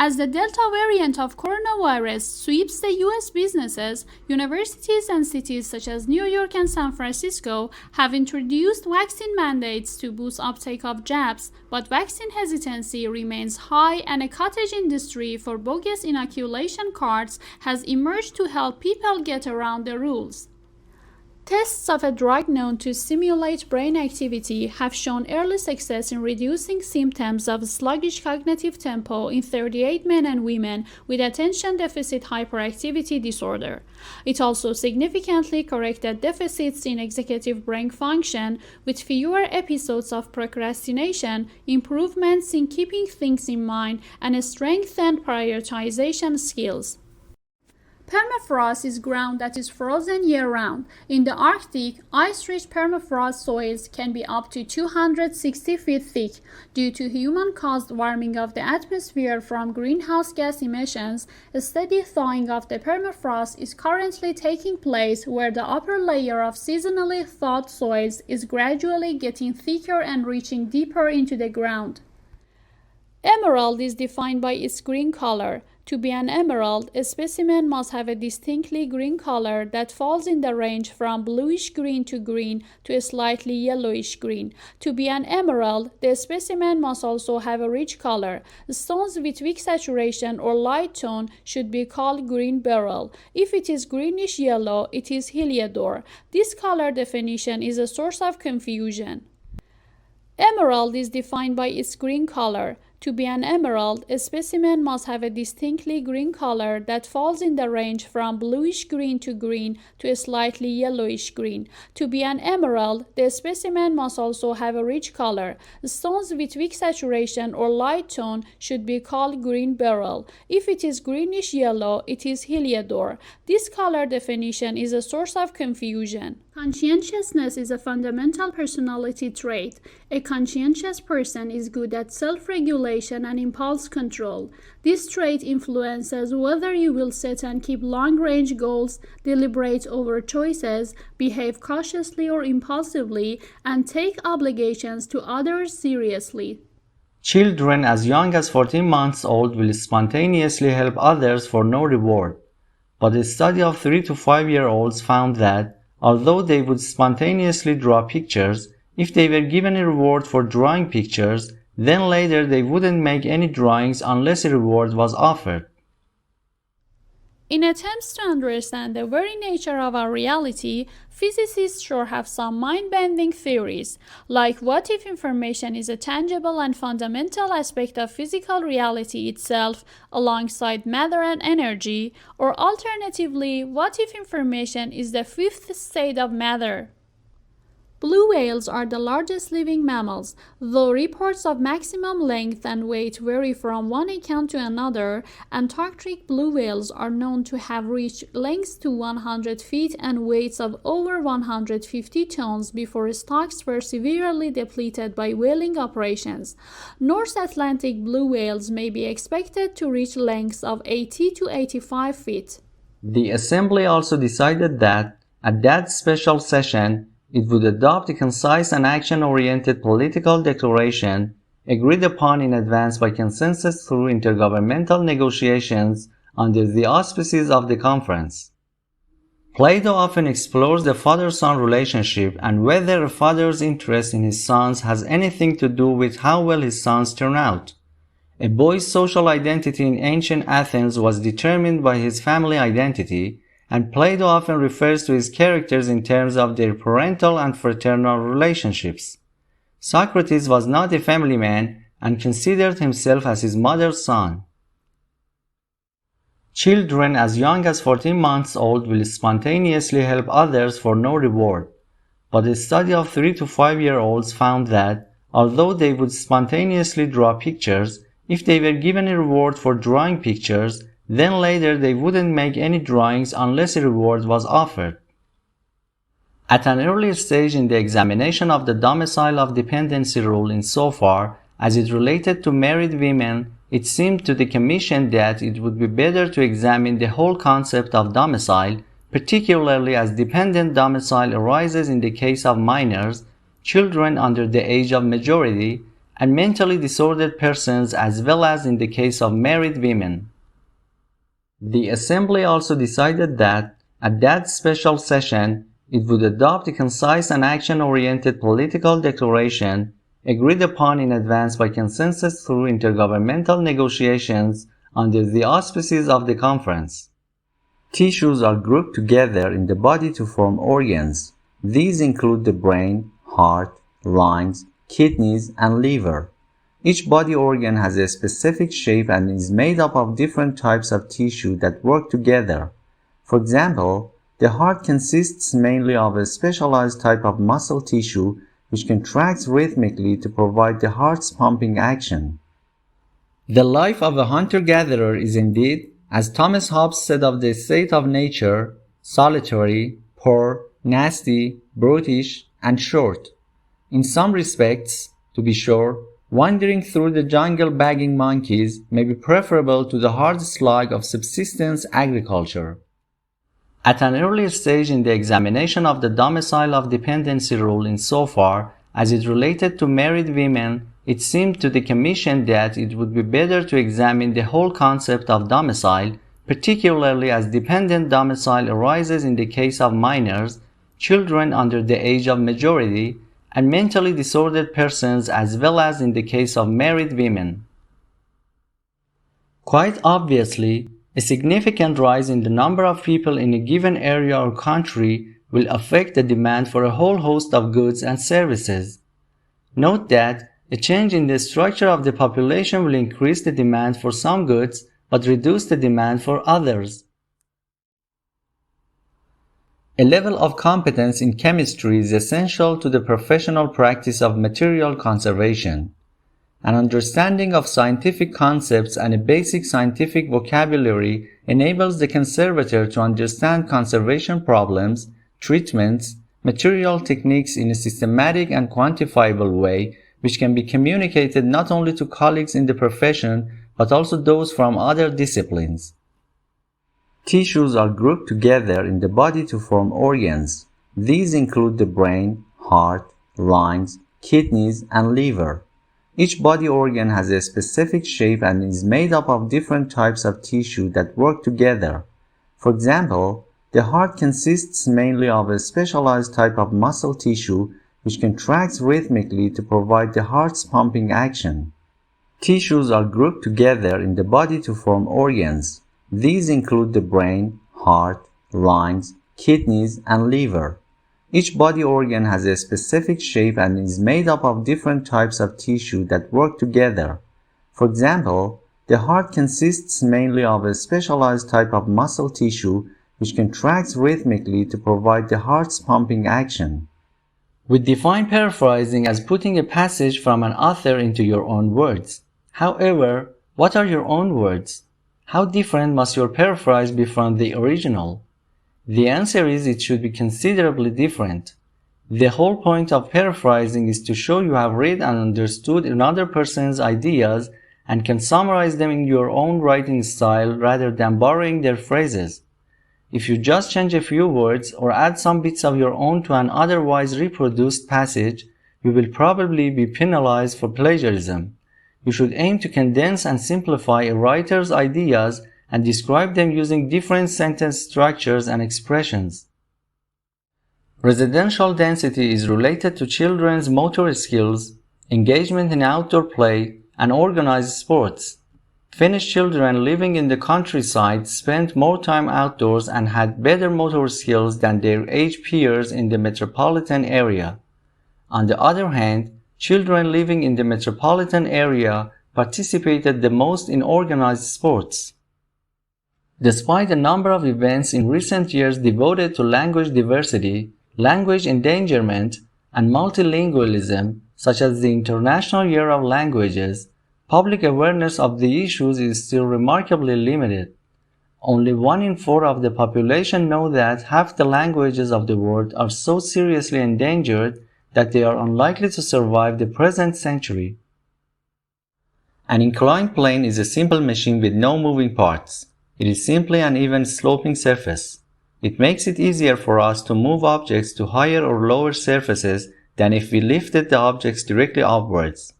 As the Delta variant of coronavirus sweeps the U.S. businesses, universities and cities such as New York and San Francisco have introduced vaccine mandates to boost uptake of jabs, but vaccine hesitancy remains high, and a cottage industry for bogus inoculation cards has emerged to help people get around the rules. Tests of a drug known to stimulate brain activity have shown early success in reducing symptoms of sluggish cognitive tempo in 38 men and women with attention deficit hyperactivity disorder. It also significantly corrected deficits in executive brain function with fewer episodes of procrastination, improvements in keeping things in mind, and strengthened prioritization skills. Permafrost is ground that is frozen year-round. In the Arctic, ice-rich permafrost soils can be up to 260 feet thick. Due to human-caused warming of the atmosphere from greenhouse gas emissions, a steady thawing of the permafrost is currently taking place, where the upper layer of seasonally thawed soils is gradually getting thicker and reaching deeper into the ground. Emerald is defined by its green color. To be an emerald, a specimen must have a distinctly green color that falls in the range from bluish-green to green to a slightly yellowish-green. To be an emerald, the specimen must also have a rich color. Stones with weak saturation or light tone should be called green beryl. If it is greenish-yellow, it is heliodor. This color definition is a source of confusion. Emerald is defined by its green color. To be an emerald, a specimen must have a distinctly green color that falls in the range from bluish-green to green to a slightly yellowish-green. To be an emerald, the specimen must also have a rich color. Stones with weak saturation or light tone should be called green beryl. If it is greenish-yellow, it is heliodor. This color definition is a source of confusion. Conscientiousness is a fundamental personality trait. A conscientious person is good at self-regulation and impulse control. This trait influences whether you will set and keep long-range goals, deliberate over choices, behave cautiously or impulsively, and take obligations to others seriously. Children as young as 14 months old will spontaneously help others for no reward. But a study of 3 to 5-year-olds found that although they would spontaneously draw pictures, if they were given a reward for drawing pictures, then later they wouldn't make any drawings unless a reward was offered. In attempts to understand the very nature of our reality, physicists sure have some mind-bending theories, like what if information is a tangible and fundamental aspect of physical reality itself alongside matter and energy, or alternatively, what if information is the fifth state of matter? Blue whales are the largest living mammals. Though reports of maximum length and weight vary from one account to another, Antarctic blue whales are known to have reached lengths to 100 feet and weights of over 150 tons before stocks were severely depleted by whaling operations. North Atlantic blue whales may be expected to reach lengths of 80 to 85 feet. The Assembly also decided that, at that special session, it would adopt a concise and action-oriented political declaration agreed upon in advance by consensus through intergovernmental negotiations under the auspices of the conference. Plato often explores the father-son relationship and whether a father's interest in his sons has anything to do with how well his sons turn out. A boy's social identity in ancient Athens was determined by his family identity, and Plato often refers to his characters in terms of their parental and fraternal relationships. Socrates was not a family man and considered himself as his mother's son. Children as young as 14 months old will spontaneously help others for no reward. But a study of 3 to 5-year-olds found that, although they would spontaneously draw pictures, if they were given a reward for drawing pictures, then later they wouldn't make any drawings unless a reward was offered. At an earlier stage in the examination of the domicile of dependency rule insofar as it related to married women, it seemed to the Commission that it would be better to examine the whole concept of domicile, particularly as dependent domicile arises in the case of minors, children under the age of majority, and mentally disordered persons as well as in the case of married women. The Assembly also decided that, at that special session, it would adopt a concise and action-oriented political declaration agreed upon in advance by consensus through intergovernmental negotiations under the auspices of the conference. Tissues are grouped together in the body to form organs. These include the brain, heart, lungs, kidneys, and liver. Each body organ has a specific shape and is made up of different types of tissue that work together. For example, the heart consists mainly of a specialized type of muscle tissue which contracts rhythmically to provide the heart's pumping action. The life of a hunter-gatherer is indeed, as Thomas Hobbes said of the state of nature, solitary, poor, nasty, brutish, and short. In some respects, to be sure, wandering through the jungle bagging monkeys may be preferable to the hard slog of subsistence agriculture. At an earlier stage in the examination of the domicile of dependency rule insofar as it related to married women, it seemed to the Commission that it would be better to examine the whole concept of domicile, particularly as dependent domicile arises in the case of minors, children under the age of majority, and mentally disordered persons as well as in the case of married women. Quite obviously, a significant rise in the number of people in a given area or country will affect the demand for a whole host of goods and services. Note that a change in the structure of the population will increase the demand for some goods but reduce the demand for others. A level of competence in chemistry is essential to the professional practice of material conservation. An understanding of scientific concepts and a basic scientific vocabulary enables the conservator to understand conservation problems, treatments, material techniques in a systematic and quantifiable way, which can be communicated not only to colleagues in the profession but also those from other disciplines. Tissues are grouped together in the body to form organs. These include the brain, heart, lungs, kidneys, and liver. Each body organ has a specific shape and is made up of different types of tissue that work together. For example, the heart consists mainly of a specialized type of muscle tissue which contracts rhythmically to provide the heart's pumping action. Tissues are grouped together in the body to form organs. These include the brain, heart, lungs, kidneys, and liver. Each body organ has a specific shape and is made up of different types of tissue that work together. For example, the heart consists mainly of a specialized type of muscle tissue which contracts rhythmically to provide the heart's pumping action. We define paraphrasing as putting a passage from an author into your own words. However, what are your own words? How different must your paraphrase be from the original? The answer is it should be considerably different. The whole point of paraphrasing is to show you have read and understood another person's ideas and can summarize them in your own writing style rather than borrowing their phrases. If you just change a few words or add some bits of your own to an otherwise reproduced passage, you will probably be penalized for plagiarism. You should aim to condense and simplify a writer's ideas and describe them using different sentence structures and expressions. Residential density is related to children's motor skills, engagement in outdoor play, and organized sports. Finnish children living in the countryside spent more time outdoors and had better motor skills than their age peers in the metropolitan area. On the other hand, children living in the metropolitan area participated the most in organized sports. Despite a number of events in recent years devoted to language diversity, language endangerment, and multilingualism, such as the International Year of Languages, public awareness of the issues is still remarkably limited. Only 1 in 4 of the population know that half the languages of the world are so seriously endangered that they are unlikely to survive the present century. An inclined plane is a simple machine with no moving parts. It is simply an even sloping surface. It makes it easier for us to move objects to higher or lower surfaces than if we lifted the objects directly upwards.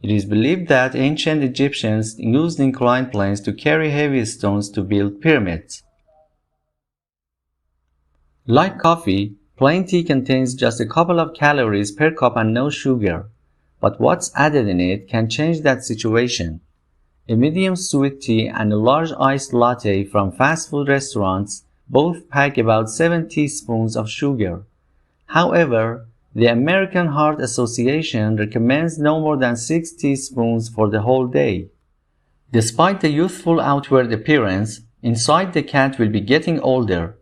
It is believed that ancient Egyptians used inclined planes to carry heavy stones to build pyramids. Like coffee, plain tea contains just a couple of calories per cup and no sugar, but what's added in it can change that situation. A medium sweet tea and a large iced latte from fast food restaurants both pack about 7 teaspoons of sugar. However, the American Heart Association recommends no more than 6 teaspoons for the whole day. Despite the youthful outward appearance, inside the cat will be getting older.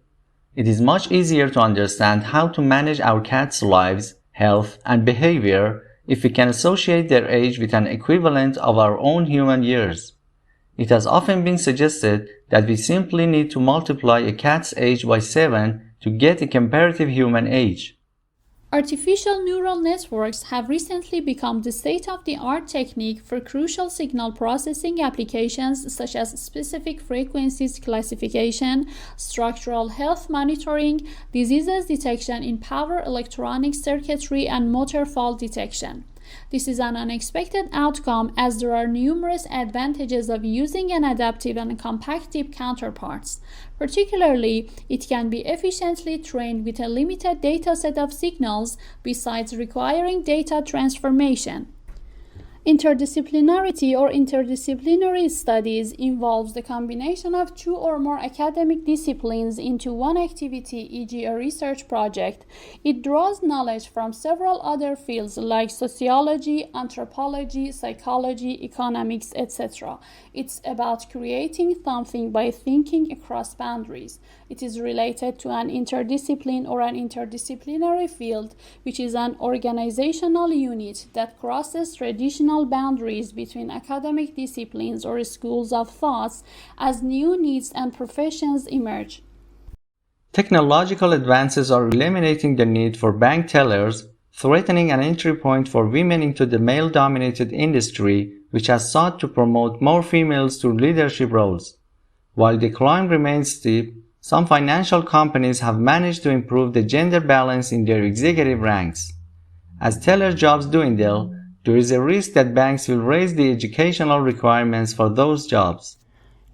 It is much easier to understand how to manage our cats' lives, health, and behavior if we can associate their age with an equivalent of our own human years. It has often been suggested that we simply need to multiply a cat's age by 7 to get a comparative human age. Artificial neural networks have recently become the state-of-the-art technique for crucial signal processing applications such as specific frequencies classification, structural health monitoring, diseases detection in power electronic circuitry, and motor fault detection. This is an unexpected outcome as there are numerous advantages of using an adaptive and compactive counterparts. Particularly, it can be efficiently trained with a limited dataset of signals besides requiring data transformation. Interdisciplinarity or interdisciplinary studies involves the combination of two or more academic disciplines into one activity, e.g. a research project. It draws knowledge from several other fields like sociology, anthropology, psychology, economics, etc. It's about creating something by thinking across boundaries. It is related to an interdiscipline or an interdisciplinary field, which is an organizational unit that crosses traditional boundaries between academic disciplines or schools of thought as new needs and professions emerge. Technological advances are eliminating the need for bank tellers, threatening an entry point for women into the male-dominated industry, which has sought to promote more females to leadership roles. While the climb remains steep, some financial companies have managed to improve the gender balance in their executive ranks. As teller jobs dwindle, there is a risk that banks will raise the educational requirements for those jobs.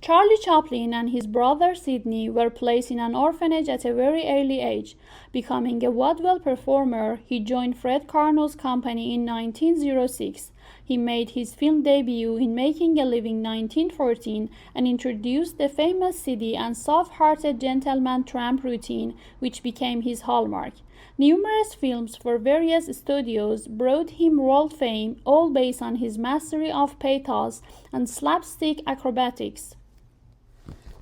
Charlie Chaplin and his brother Sidney were placed in an orphanage at a very early age. Becoming a vaudeville performer, he joined Fred Carnot's company in 1906. He made his film debut in Making a Living 1914 and introduced the famous Siddy and soft-hearted gentleman tramp routine, which became his hallmark. Numerous films for various studios brought him world fame, all based on his mastery of pathos and slapstick acrobatics.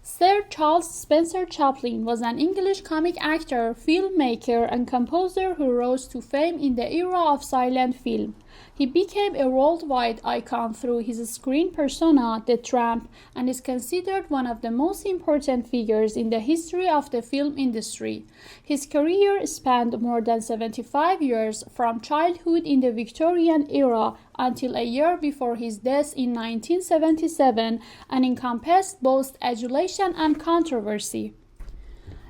Sir Charles Spencer Chaplin was an English comic actor, filmmaker, and composer who rose to fame in the era of silent film. He became a worldwide icon through his screen persona, the Tramp, and is considered one of the most important figures in the history of the film industry. His career spanned more than 75 years, from childhood in the Victorian era until a year before his death in 1977, and encompassed both adulation and controversy.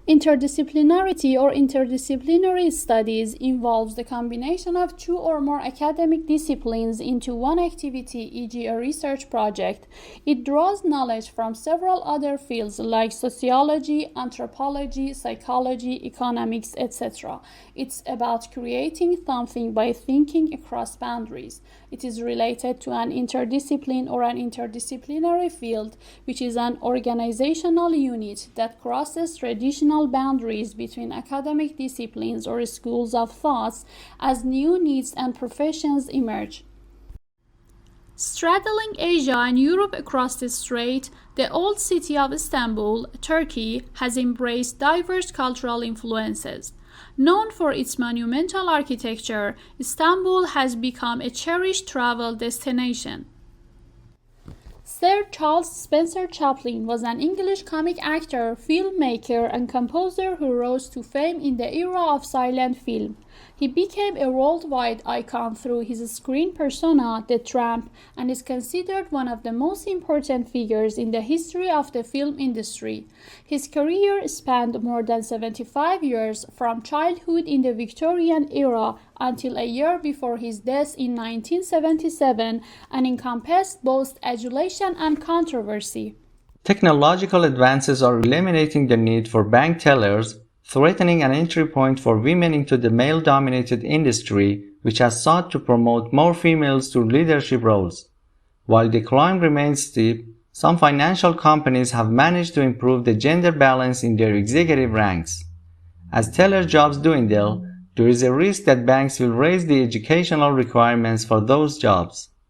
Interdisciplinarity or interdisciplinary studies involves the combination of two or more academic disciplines into one activity, e.g. a research project. It draws knowledge from several other fields like sociology, anthropology, psychology, economics, etc. It's about creating something by thinking across boundaries. It is related to an interdiscipline or an interdisciplinary field, which is an organizational unit that crosses traditional boundaries between academic disciplines or schools of thought as new needs and professions emerge. Straddling Asia and Europe across the strait, the old city of Istanbul, Turkey, has embraced diverse cultural influences. Known for its monumental architecture, Istanbul has become a cherished travel destination. Sir Charles Spencer Chaplin was an English comic actor, filmmaker, and composer who rose to fame in the era of silent film. He became a worldwide icon through his screen persona, the Tramp, and is considered one of the most important figures in the history of the film industry. His career spanned more than 75 years, from childhood in the Victorian era until a year before his death in 1977, and encompassed both adulation and controversy. Technological advances are eliminating the need for bank tellers, threatening an entry point for women into the male-dominated industry, which has sought to promote more females to leadership roles. While the climb remains steep, some financial companies have managed to improve the gender balance in their executive ranks. As teller jobs dwindle, there is a risk that banks will raise the educational requirements for those jobs.